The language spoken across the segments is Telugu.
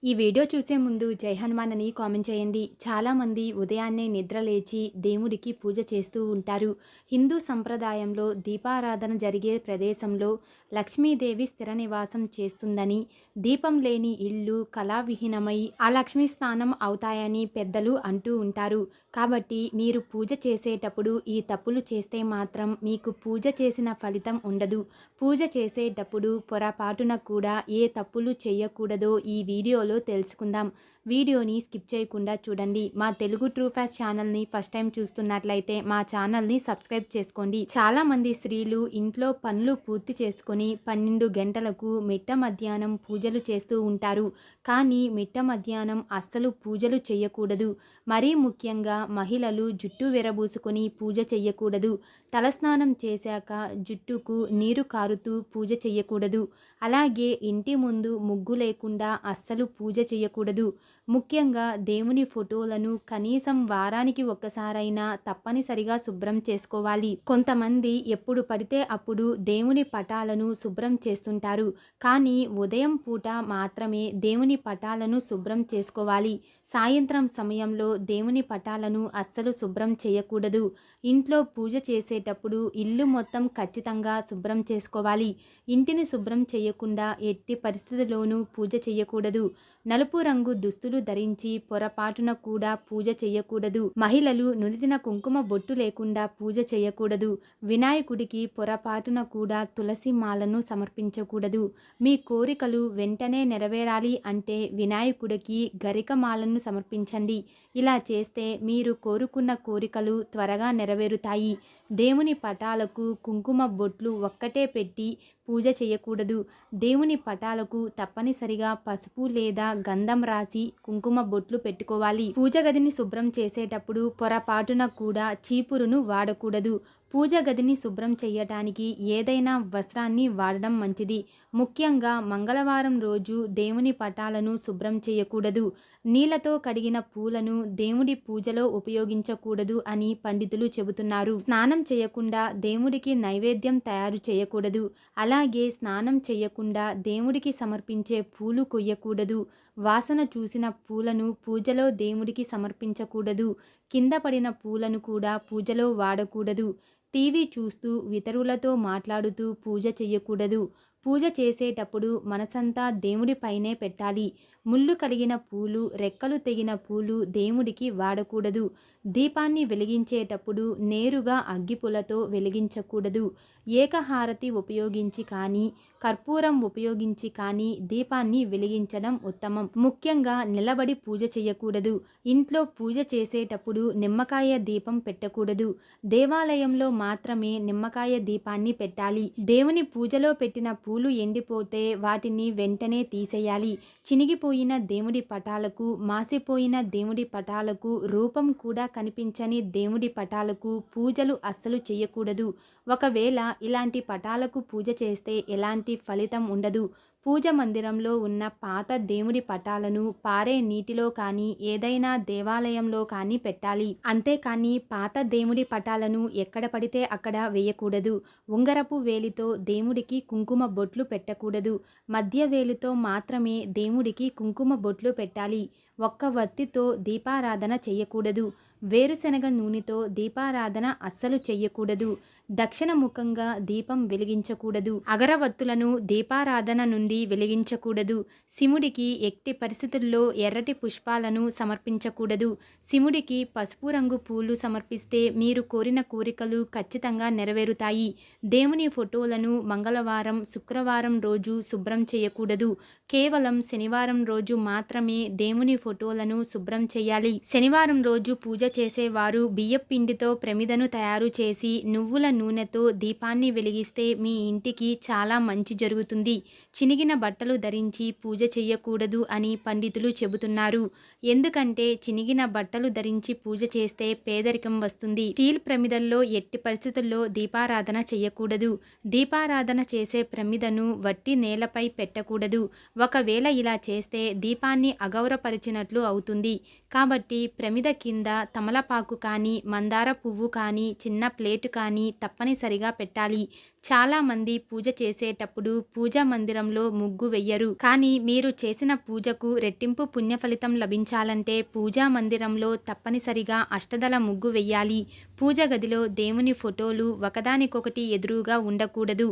ఈ వీడియో చూసే ముందు జై హనుమాన్ అని కామెంట్ చేయండి. చాలామంది ఉదయాన్నే నిద్ర లేచి దేవుడికి పూజ చేస్తూ ఉంటారు. హిందూ సంప్రదాయంలో దీపారాధన జరిగే ప్రదేశంలో లక్ష్మీదేవి స్థిర నివాసం చేస్తుందని, దీపం లేని ఇల్లు కళావిహీనమై లక్ష్మీ స్నానం అవుతాయని పెద్దలు అంటూ ఉంటారు. కాబట్టి మీరు పూజ చేసేటప్పుడు ఈ తప్పులు చేస్తే మాత్రం మీకు పూజ చేసిన ఫలితం ఉండదు. పూజ చేసేటప్పుడు పొరపాటున కూడా ఏ తప్పులు చేయకూడదో ఈ వీడియోలో తెలుసుకుందాం. వీడియోని స్కిప్ చేయకుండా చూడండి. మా తెలుగు ట్రూ ఫ్యాక్ట్స్ ఛానల్ని ఫస్ట్ టైం చూస్తున్నట్లయితే మా ఛానల్ని సబ్స్క్రైబ్ చేసుకోండి. చాలామంది స్త్రీలు ఇంట్లో పనులు పూర్తి చేసుకొని 12 గంటలకు మిట్ట మధ్యాహ్నం పూజలు చేస్తూ ఉంటారు. కానీ మిట్ట మధ్యాహ్నం అస్సలు పూజలు చేయకూడదు. మరీ ముఖ్యంగా మహిళలు జుట్టు విరబూసుకొని పూజ చేయకూడదు. తలస్నానం చేశాక జుట్టుకు నీరు కారుతూ పూజ చేయకూడదు. అలాగే ఇంటి ముందు ముగ్గు లేకుండా అస్సలు పూజ చేయకూడదు. ముఖ్యంగా దేవుని ఫోటోలను కనీసం వారానికి ఒక్కసారైనా తప్పనిసరిగా శుభ్రం చేసుకోవాలి. కొంతమంది ఎప్పుడు పడితే అప్పుడు దేవుని పటాలను శుభ్రం చేస్తుంటారు. కానీ ఉదయం పూట మాత్రమే దేవుని పటాలను శుభ్రం చేసుకోవాలి. సాయంత్రం సమయంలో దేవుని పటాలను అస్సలు శుభ్రం చేయకూడదు. ఇంట్లో పూజ చేసేటప్పుడు ఇల్లు మొత్తం ఖచ్చితంగా శుభ్రం చేసుకోవాలి. ఇంటిని శుభ్రం చేయకుండా ఎట్టి పరిస్థితుల్లోనూ పూజ చేయకూడదు. నలుపు రంగు దుస్తులు ధరించి పొరపాటున కూడా పూజ చేయకూడదు. మహిళలు నుదిటిన కుంకుమ బొట్టు లేకుండా పూజ చేయకూడదు. వినాయకుడికి పొరపాటున కూడా తులసి మాలను సమర్పించకూడదు. మీ కోరికలు వెంటనే నెరవేరాలి అంటే వినాయకుడికి గరిక మాలను సమర్పించండి. ఇలా చేస్తే మీరు కోరుకున్న కోరికలు త్వరగా నెరవేరుతాయి. దేవుని పటాలకు కుంకుమ బొట్లు ఒక్కటే పెట్టి పూజ చేయకూడదు. దేవుని పటాలకు తప్పనిసరిగా పసుపు లేదా గంధం రాసి కుంకుమ బొట్లు పెట్టుకోవాలి. పూజ గదిని శుభ్రం చేసేటప్పుడు పొరపాటున కూడా చీపురును వాడకూడదు. పూజ గదిని శుభ్రం చేయటానికి ఏదైనా వస్త్రాన్ని వాడడం మంచిది. ముఖ్యంగా మంగళవారం రోజు దేవుని పటాలను శుభ్రం చేయకూడదు. నీళ్లతో కడిగిన పూలను దేవుడి పూజలో ఉపయోగించకూడదు అని పండితులు చెబుతున్నారు. స్నానం చేయకుండా దేవుడికి నైవేద్యం తయారు చేయకూడదు. అలాగే స్నానం చేయకుండా దేవుడికి సమర్పించే పూలు కొయ్యకూడదు. వాసన చూసిన పూలను పూజలో దేవుడికి సమర్పించకూడదు. కింద పడిన పూలను కూడా పూజలో వాడకూడదు. టీవీ చూస్తూ ఇతరులతో మాట్లాడుతూ పూజ చేయకూడదు. పూజ చేసేటప్పుడు మనసంతా దేవుడిపైనే పెట్టాలి. ముళ్ళు కలిగిన పూలు, రెక్కలు తెగిన పూలు దేవుడికి వాడకూడదు. దీపాన్ని వెలిగించేటప్పుడు నేరుగా అగ్గిపులతో వెలిగించకూడదు. ఏకహారతి ఉపయోగించి కానీ, కర్పూరం ఉపయోగించి కానీ దీపాన్ని వెలిగించడం ఉత్తమం. ముఖ్యంగా నిలబడి పూజ చేయకూడదు. ఇంట్లో పూజ చేసేటప్పుడు నిమ్మకాయ దీపం పెట్టకూడదు. దేవాలయంలో మాత్రమే నిమ్మకాయ దీపాన్ని పెట్టాలి. దేవుని పూజలో పెట్టిన పూలు ఎండిపోతే వాటిని వెంటనే తీసేయాలి. చినిగిపోయిన దేవుడి పటాలకు, మాసిపోయిన దేవుడి పటాలకు, రూపం కూడా కనిపించని దేవుడి పటాలకు పూజలు అస్సలు చేయకూడదు. ఒకవేళ ఇలాంటి పటాలకు పూజ చేస్తే ఎలాంటి ఫలితం ఉండదు. పూజ మందిరంలో ఉన్న పాత దేవుడి పటాలను పారే నీటిలో కానీ ఏదైనా దేవాలయంలో కానీ పెట్టాలి. అంతేకాని పాత దేవుడి పటాలను ఎక్కడ పడితే అక్కడ వేయకూడదు. ఉంగరపు వేలితో దేవుడికి కుంకుమ బొట్లు పెట్టకూడదు. మధ్య వేలితో మాత్రమే దేవుడికి కుంకుమ బొట్లు పెట్టాలి. ఒక్క వత్తితో దీపారాధన చేయకూడదు. వేరుశనగ నూనెతో దీపారాధన అస్సలు చెయ్యకూడదు. దక్షిణ ముఖంగా దీపం వెలిగించకూడదు. అగరవత్తులను దీపారాధన నుండి వెలిగించకూడదు. శివుడికి ఎట్టి పరిస్థితుల్లో ఎర్రటి పుష్పాలను సమర్పించకూడదు. శివుడికి పసుపు రంగు పూలు సమర్పిస్తే మీరు కోరిన కోరికలు ఖచ్చితంగా నెరవేరుతాయి. దేవుని ఫోటోలను మంగళవారం, శుక్రవారం రోజు శుభ్రం చేయకూడదు. కేవలం శనివారం రోజు మాత్రమే దేవుని ఫోటోలను శుభ్రం చేయాలి. శనివారం రోజు పూజ చేసేవారు బియ్యపిండితో ప్రమిదను తయారు చేసి నువ్వుల నూనెతో దీపాన్ని వెలిగిస్తే మీ ఇంటికి చాలా మంచి జరుగుతుంది. చినిగిన బట్టలు ధరించి పూజ చేయకూడదు అని పండితులు చెబుతున్నారు. ఎందుకంటే చినిగిన బట్టలు ధరించి పూజ చేస్తే పేదరికం వస్తుంది. స్టీల్ ప్రమిదల్లో ఎట్టి పరిస్థితుల్లో దీపారాధన చేయకూడదు. దీపారాధన చేసే ప్రమిదను వట్టి నేలపై పెట్టకూడదు. ఒకవేళ ఇలా చేస్తే దీపాన్ని అగౌరవపరిచినట్లు అవుతుంది. కాబట్టి ప్రమిద కింద తమలపాకు కానీ, మందార పువ్వు కానీ, చిన్న ప్లేటు కానీ తప్పనిసరిగా పెట్టాలి. చాలామంది పూజ చేసేటప్పుడు పూజా మందిరంలో ముగ్గు వెయ్యరు. కానీ మీరు చేసిన పూజకు రెట్టింపు పుణ్యఫలితం లభించాలంటే పూజా మందిరంలో తప్పనిసరిగా అష్టదళ ముగ్గు వెయ్యాలి. పూజ గదిలో దేవుని ఫోటోలు ఒకదానికొకటి ఎదురుగా ఉండకూడదు.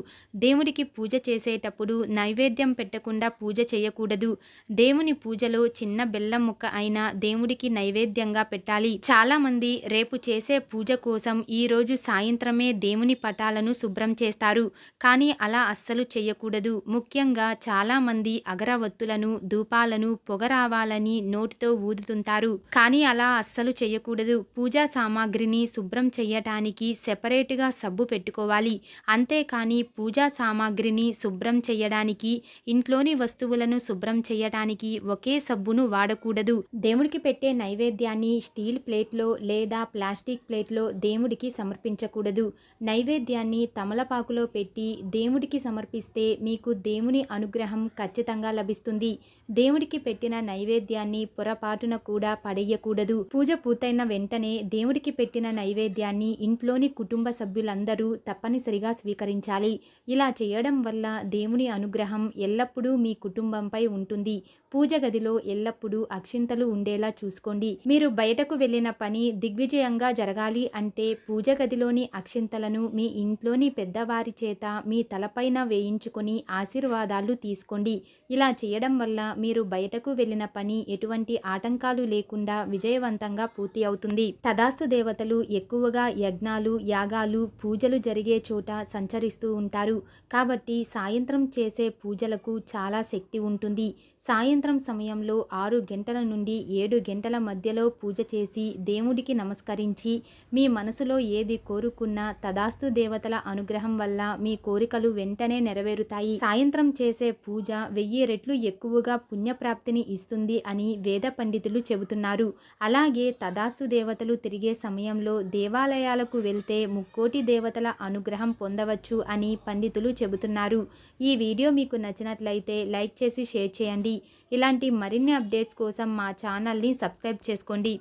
దేవుడికి పూజ చేసేటప్పుడు నైవేద్యం పెట్టకుండా పూజ చేయకూడదు. దేవుని పూజలో చిన్న బెల్లం ముక్క అయినా దేవుడికి నైవేద్యంగా పెట్టాలి. చాలామంది రేపు చేసే పూజ కోసం ఈరోజు సాయంత్రమే దేవుని పటాలను శుభ్రం చేస్తారు. కానీ అలా అస్సలు చేయకూడదు. ముఖ్యంగా చాలామంది అగరవత్తులను, ధూపాలను పొగ రావాలని నోటితో ఊదుతుంటారు. కానీ అలా అస్సలు చేయకూడదు. పూజా సామాగ్రిని శుభ్రం చేయటానికి సెపరేట్గా సబ్బు పెట్టుకోవాలి. అంతేకాని పూజా సామాగ్రిని శుభ్రం చేయడానికి, ఇంట్లోని వస్తువులను శుభ్రం చేయటానికి ఒకే సబ్బును వాడకూడదు. దేవుడికి పెట్టే నైవేద్యాన్ని స్టీల్ ప్లేట్లో లేదా ప్లాస్టిక్ ప్లేట్లో దేవుడికి సమర్పించకూడదు. నైవేద్యాన్ని తమలపాకులో పెట్టి దేవుడికి సమర్పిస్తే మీకు దేవుని అనుగ్రహం ఖచ్చితంగా లభిస్తుంది. దేవుడికి పెట్టిన నైవేద్యాన్ని పొరపాటున కూడా పడేయకూడదు. పూజ పూర్తయిన వెంటనే దేవుడికి పెట్టిన నైవేద్యాన్ని ఇంట్లోని కుటుంబ సభ్యులందరూ తప్పనిసరిగా స్వీకరించాలి. ఇలా చేయడం వల్ల దేవుని అనుగ్రహం ఎల్లప్పుడూ మీ కుటుంబంపై ఉంటుంది. పూజ గదిలో ఎల్లప్పుడూ అక్షింతలు ఉండేలా చూసుకోండి. మీరు బయటకు వెళ్ళిన పని దిగ్విజయంగా జరగాలి అంటే పూజ గదిలోని అక్షింతలను మీ ఇంట్లోని పెద్దవారి చేత మీ తలపైన వేయించుకొని ఆశీర్వాదాలు తీసుకోండి. ఇలా చేయడం వల్ల మీరు బయటకు వెళ్ళిన పని ఎటువంటి ఆటంకాలు లేకుండా విజయవంతంగా పూర్తి అవుతుంది. తదాస్తు దేవతలు ఎక్కువగా యజ్ఞాలు, యాగాలు, పూజలు జరిగే చోట సంచరిస్తూ ఉంటారు. కాబట్టి సాయంత్రం చేసే పూజలకు చాలా శక్తి ఉంటుంది. సాయంత్రం సమయంలో 6 గంటల నుండి 7 గంటల మధ్యలో పూజ చేసి దేవుడికి నమస్కరించి మీ మనసులో ఏది కోరుకున్నా తదాస్తు దేవతల అనుగ్రహం వల్ల మీ కోరికలు వెంటనే నెరవేరుతాయి. సాయంత్రం చేసే పూజ 1000 రెట్లు ఎక్కువగా పుణ్యప్రాప్తిని ఇస్తుంది అని వేద పండితులు చెబుతున్నారు. అలాగే తదాస్తు దేవతలు తిరిగే సమయంలో దేవాలయాలకు వెళ్తే ముక్కోటి దేవతల అనుగ్రహం పొందవచ్చు అని పండితులు చెబుతున్నారు. ఈ వీడియో మీకు నచ్చినట్లయితే లైక్ చేసి షేర్ చేయండి. ఇలాంటి మరిన్ని అప్డేట్స్ కోసం మా ఛానల్ని సబ్స్క్రైబ్ చేసుకోండి.